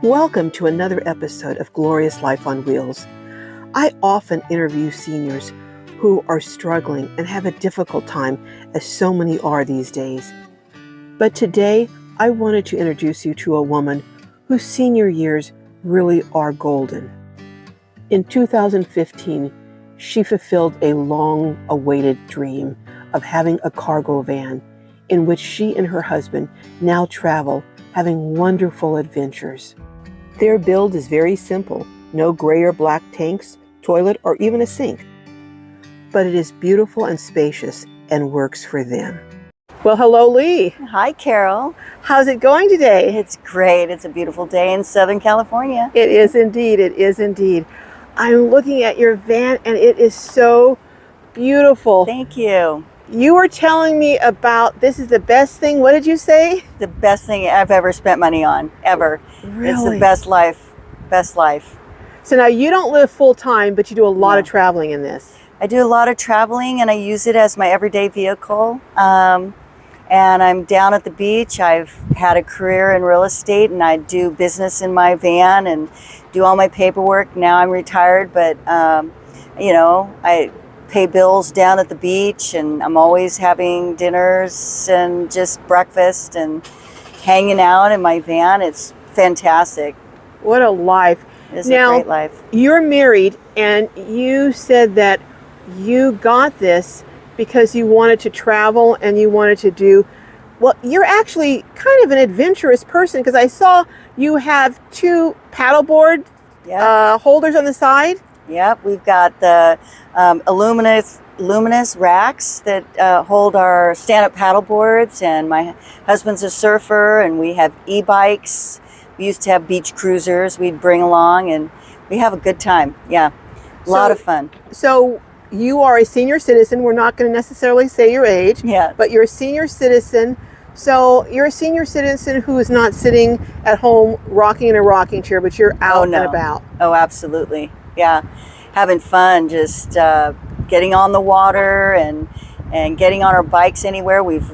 Welcome to another episode of Glorious Life on Wheels. I often interview seniors who are struggling and have a difficult time, as so many are these days. But today, I wanted to introduce you to a woman whose senior years really are golden. In 2015, she fulfilled a long-awaited dream of having a cargo van in which she and her husband now travel, having wonderful adventures. Their build is very simple, no gray or black tanks, toilet, or even a sink. But it is beautiful and spacious and works for them. Well, hello, Lee. Hi, Carol. How's it going today? It's great. It's a beautiful day in Southern California. It is indeed. It is indeed. I'm looking at your van and it is so beautiful. Thank you. You were telling me about this is the best thing. What did you say? The best thing I've ever spent money on, ever. Really? It's the best life. Best life. So now you don't live full time, but you do a lot of traveling in this. I do a lot of traveling and I use it as my everyday vehicle. And I'm down at the beach. I've had a career in real estate and I do business in my van and do all my paperwork. Now I'm retired, but I pay bills down at the beach and I'm always having dinners and just breakfast and hanging out in my van. It's fantastic. What a life. It's a great life. You're married and you said that you got this because you wanted to travel and you wanted to do, well, you're actually kind of an adventurous person because I saw you have two paddleboard holders on the side. Yep, we've got the luminous racks that hold our stand-up paddle boards, and my husband's a surfer, and we have e-bikes. We used to have beach cruisers we'd bring along, and we have a good time. Yeah, a lot of fun. So you are a senior citizen. We're not going to necessarily say your age, but you're a senior citizen. So you're a senior citizen who is not sitting at home rocking in a rocking chair, but you're out and about. Oh, absolutely. Yeah, having fun, just getting on the water and getting on our bikes anywhere. We've,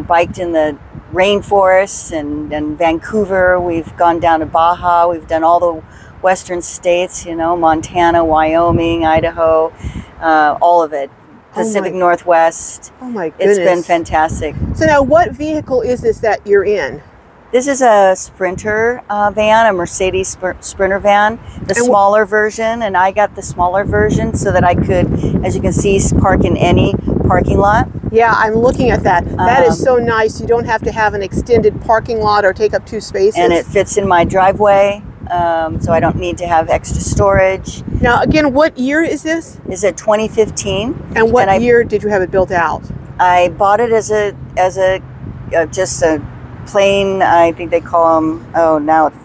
biked in the rainforests and Vancouver. We've gone down to Baja. We've done all the western states, Montana, Wyoming, Idaho, all of it. Pacific Northwest. Oh my goodness. It's been fantastic. So now what vehicle is this that you're in? This is a Sprinter van, a Mercedes Sprinter van, the smaller version, and I got the smaller version so that I could, as you can see, park in any parking lot. Yeah, I'm looking at that. That is so nice. You don't have to have an extended parking lot or take up two spaces. And it fits in my driveway, so I don't need to have extra storage. Now, again, what year is this? Is it 2015? And what year did you have it built out? I bought it as just a plain, I think they call them, now it's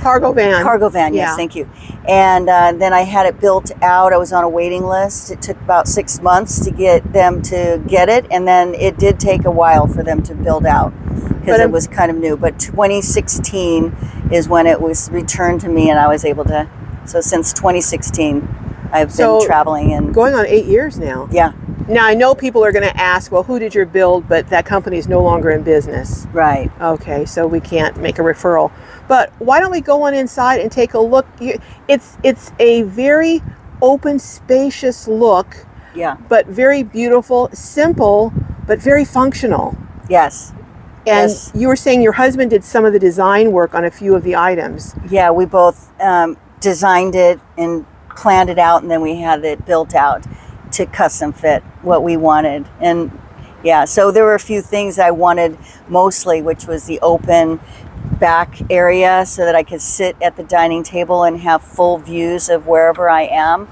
cargo van. Cargo van, yes, thank you. And then I had it built out. I was on a waiting list. It took about 6 months to get them to get it, and then it did take a while for them to build out because it was kind of new. But 2016 is when it was returned to me, and I was able to. So since 2016, I've been traveling and going on 8 years now. Yeah. Now, I know people are going to ask, well, who did your build? But that company is no longer in business. Right. Okay, so we can't make a referral. But why don't we go on inside and take a look? It's a very open, spacious look. Yeah. But very beautiful, simple, but very functional. Yes. And you were saying your husband did some of the design work on a few of the items. Yeah, we both designed it and planned it out, and then we had it built out to custom fit what we wanted. And yeah, so there were a few things I wanted mostly, which was the open back area so that I could sit at the dining table and have full views of wherever I am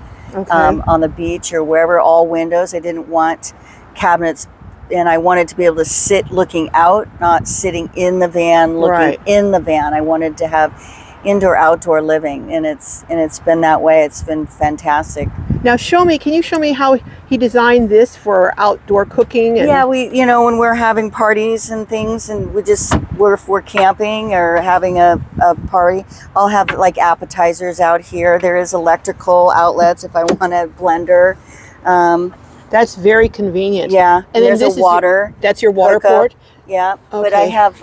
on the beach or wherever, all windows. I didn't want cabinets, and I wanted to be able to sit looking out, not sitting in the van looking in the van. I wanted to have indoor outdoor living, and it's been that way. It's been fantastic. Now can you show me how he designed this for outdoor cooking? And yeah, we when we're having parties and things, and if we're camping or having a party, I'll have like appetizers out here. There is electrical outlets if I want a blender. That's very convenient. Yeah, and there's a water. That's your water port. Yeah. Okay. But I have,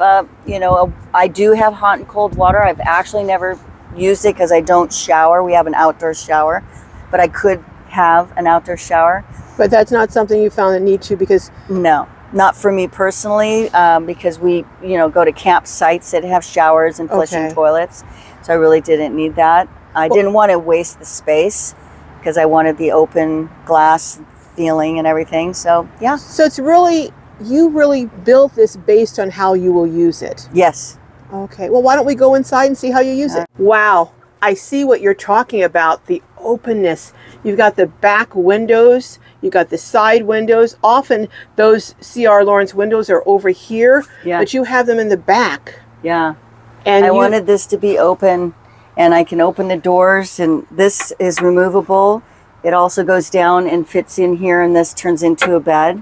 I do have hot and cold water. I've actually never used it because I don't shower. We have an outdoor shower, but I could have an outdoor shower. But that's not something you found a need to because... No, not for me personally, because we, go to campsites that have showers and flushing toilets. So I really didn't need that. I didn't want to waste the space because I wanted the open glass feeling and everything. So, yeah. So it's really, you really built this based on how you will use it. Yes. Okay. Well, why don't we go inside and see how you use it? Wow. I see what you're talking about, the openness. You've got the back windows, you've got the side windows. Often those C.R. Lawrence windows are over here, but you have them in the back. Yeah. And I wanted this to be open, and I can open the doors, and this is removable. It also goes down and fits in here, and this turns into a bed.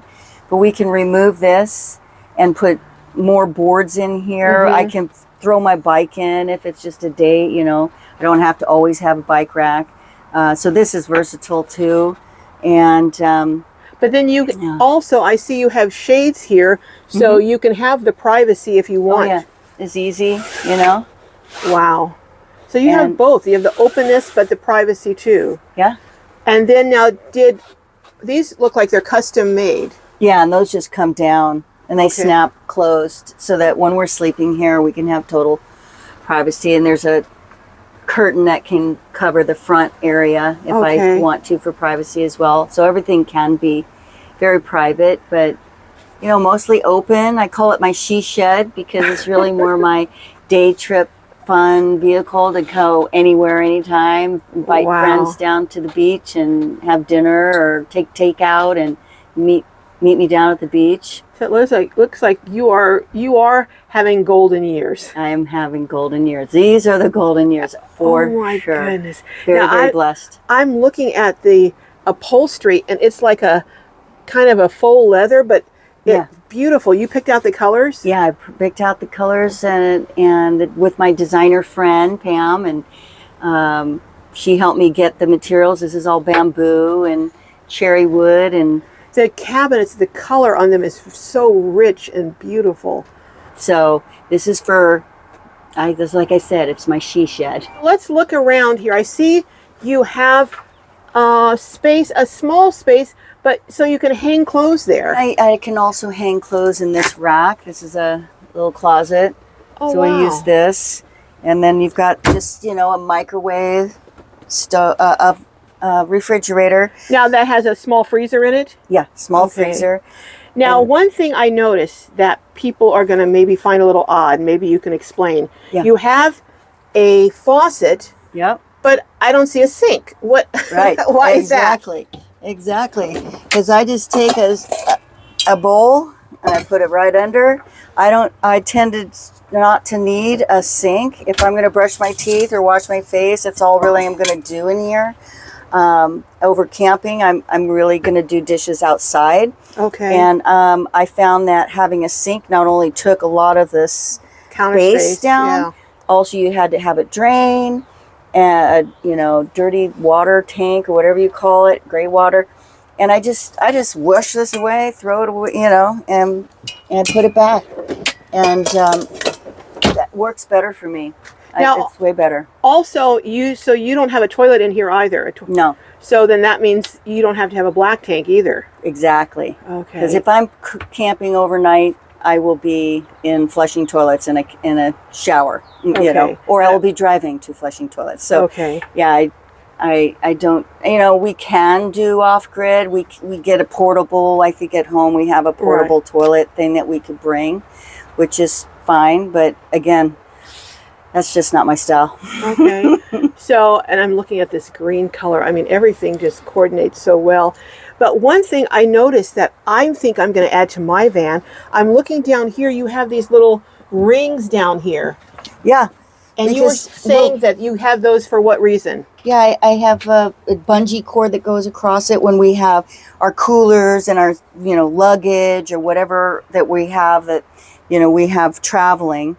But we can remove this and put more boards in here. I can throw my bike in if it's just a day, I don't have to always have a bike rack. So this is versatile too. And but then you also, I see you have shades here, so you can have the privacy if you want. Oh, yeah. It's easy, Wow. So you have both. You have the openness, but the privacy too. Yeah. And then now, did these look like they're custom made? Yeah, and those just come down and they snap closed so that when we're sleeping here, we can have total privacy. And there's a curtain that can cover the front area if I want to for privacy as well. So everything can be very private, but mostly open. I call it my she shed because it's really more my day trip fun vehicle to go anywhere, anytime, invite friends down to the beach and have dinner or take takeout and meet me down at the beach. So it looks like you are having golden years. I am having golden years. These are the golden years for sure. Oh my goodness. Very blessed. I'm looking at the upholstery and it's like a kind of a faux leather, but it's beautiful. You picked out the colors? Yeah, I picked out the colors and with my designer friend, Pam, and she helped me get the materials. This is all bamboo and cherry wood, and the cabinets, the color on them is so rich and beautiful. So this is for, like I said, it's my she shed. Let's look around here. I see you have a small space, but so you can hang clothes there. I can also hang clothes in this rack. This is a little closet. So I use this. And then you've got just, a microwave, refrigerator. Now that has a small freezer in it? Yeah, small freezer. Now, one thing I noticed that people are going to maybe find a little odd, maybe you can explain. Yeah. You have a faucet, but I don't see a sink. What? Right. Why is that? Exactly. Because I just take a bowl and I put it right under. I tend not to need a sink. If I'm going to brush my teeth or wash my face, that's all really I'm going to do in here. Over camping, I'm really going to do dishes outside. Okay. And I found that having a sink not only took a lot of this counter space down, also you had to have it drain, and dirty water tank or whatever you call it, gray water. And I just wash this away, throw it away, and put it back, and that works better for me. Now, it's way better. Also, you don't have a toilet in here either. No. So then that means you don't have to have a black tank either. Exactly. Okay. Because if I'm camping overnight, I will be in flushing toilets in a shower, or I will be driving to flushing toilets. So yeah, I don't. We can do off grid. We get a portable. I think at home we have a portable toilet thing that we could bring, which is fine. But again, that's just not my style. Okay. So, and I'm looking at this green color. I mean, everything just coordinates so well. But one thing I noticed that I think I'm going to add to my van, I'm looking down here, you have these little rings down here. Yeah. And you were saying that you have those for what reason? Yeah, I have a bungee cord that goes across it when we have our coolers and our, luggage or whatever that we have that, we have traveling.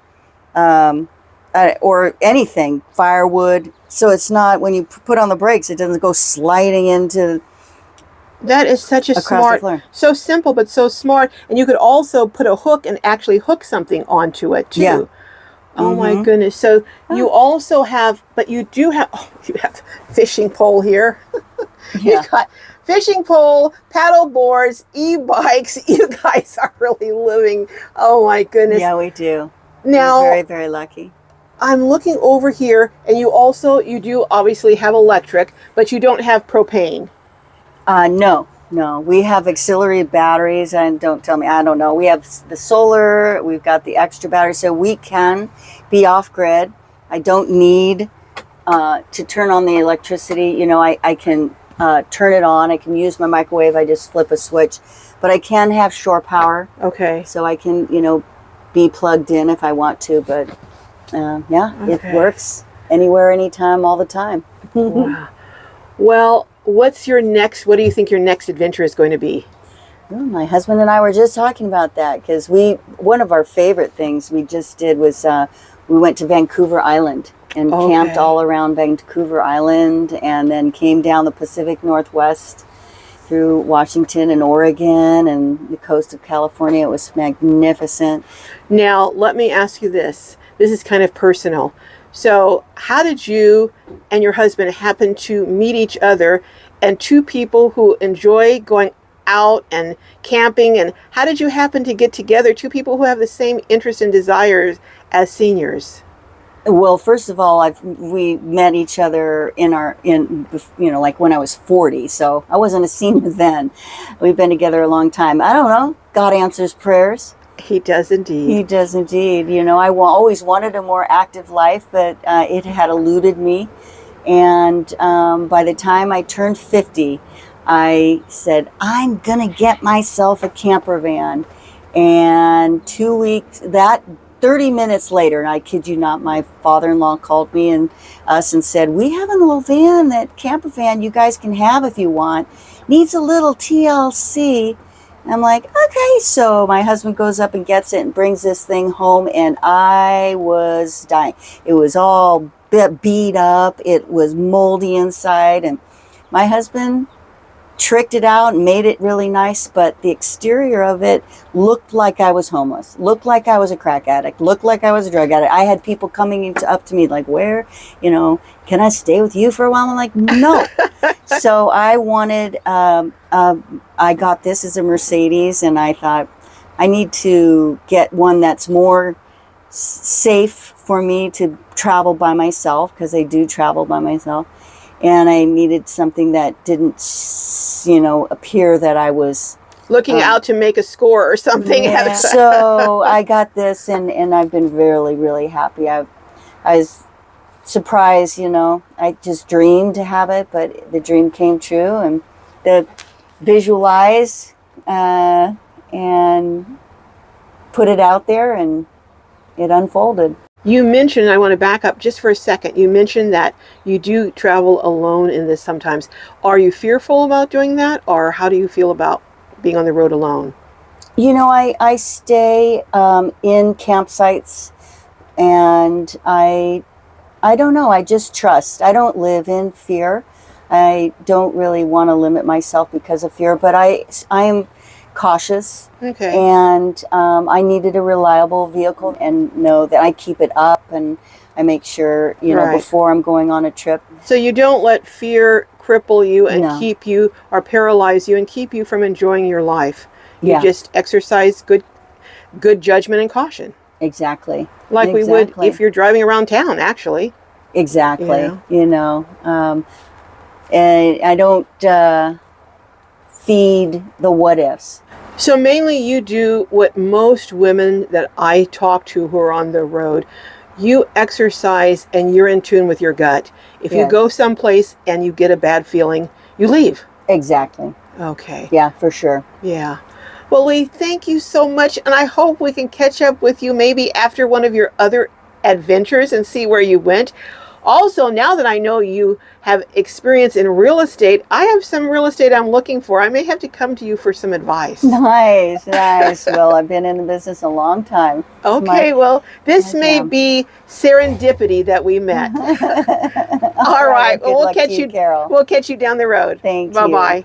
Or anything, firewood. So it's not, when you put on the brakes, it doesn't go sliding into That is such a across the smart, floor. so simple, but so smart. And you could also put a hook and actually hook something onto it too. Yeah. Oh my goodness. So you also have, but you do have, oh, you have fishing pole here. Yeah. You've got fishing pole, paddle boards, e-bikes. You guys are really living. Oh my goodness. Yeah, we do. Now, We're very, very lucky. I'm looking over here, and you do obviously have electric, but you don't have propane. No. We have auxiliary batteries, and don't tell me, I don't know. We have the solar, we've got the extra battery, so we can be off grid. I don't need to turn on the electricity. You know, I can turn it on. I can use my microwave. I just flip a switch, but I can have shore power. Okay. So I can, be plugged in if I want to, but yeah, it works anywhere, anytime, all the time. Wow. Well, what do you think your next adventure is going to be? Well, my husband and I were just talking about that because one of our favorite things we just did was we went to Vancouver Island and camped all around Vancouver Island, and then came down the Pacific Northwest through Washington and Oregon and the coast of California. It was magnificent. Now, let me ask you this. This is kind of personal. So, how did you and your husband happen to meet each other, and two people who enjoy going out and camping? And how did you happen to get together, two people who have the same interests and desires as seniors? Well, first of all, we met each other like when I was 40, so I wasn't a senior then. We've been together a long time. I don't know. God answers prayers. He does indeed. He does indeed. I always wanted a more active life, but it had eluded me. And by the time I turned 50, I said, I'm going to get myself a camper van. And 30 minutes later, and I kid you not, my father-in-law called me and said, we have a little van, that camper van you guys can have if you want. Needs a little TLC. And I'm like, okay. So my husband goes up and gets it and brings this thing home, and I was dying. It was all beat up. It was moldy inside, and my husband tricked it out and made it really nice, but the exterior of it looked like I was homeless, looked like I was a crack addict, looked like I was a drug addict. I had people coming up to me like, can I stay with you for a while? I'm like, no. So I wanted, I got this as a Mercedes, and I thought I need to get one that's more safe for me to travel by myself, because I do travel by myself. And I needed something that didn't, appear that I was looking out to make a score or something. Yeah. So I got this, and I've been really, really happy. I was surprised, I just dreamed to have it, but the dream came true, and visualize and put it out there, and it unfolded. You mentioned, I want to back up just for a second. You mentioned that you do travel alone in this sometimes. Are you fearful about doing that, or how do you feel about being on the road alone? I stay in campsites, and I don't know. I just trust. I don't live in fear. I don't really want to limit myself because of fear, but I am cautious. Okay. And I needed a reliable vehicle, and know that I keep it up, and I make sure, before I'm going on a trip. So you don't let fear cripple you and No. or paralyze you and keep you from enjoying your life. You Yeah. just exercise good judgment and caution. Exactly. Like we would if you're driving around town, actually. Exactly. And I don't feed the what ifs. So mainly you do what most women that I talk to who are on the road, you exercise and you're in tune with your gut. If you go someplace and you get a bad feeling, you leave. Exactly. Okay. Yeah, for sure. Yeah. Well, Lee, thank you so much. And I hope we can catch up with you maybe after one of your other adventures and see where you went. Also, now that I know you have experience in real estate, I have some real estate I'm looking for. I may have to come to you for some advice. Nice. Well, I've been in the business a long time. Okay, well, this may be serendipity that we met. All right. Well, we'll catch you, Carol. We'll catch you down the road. Thank you. Bye-bye.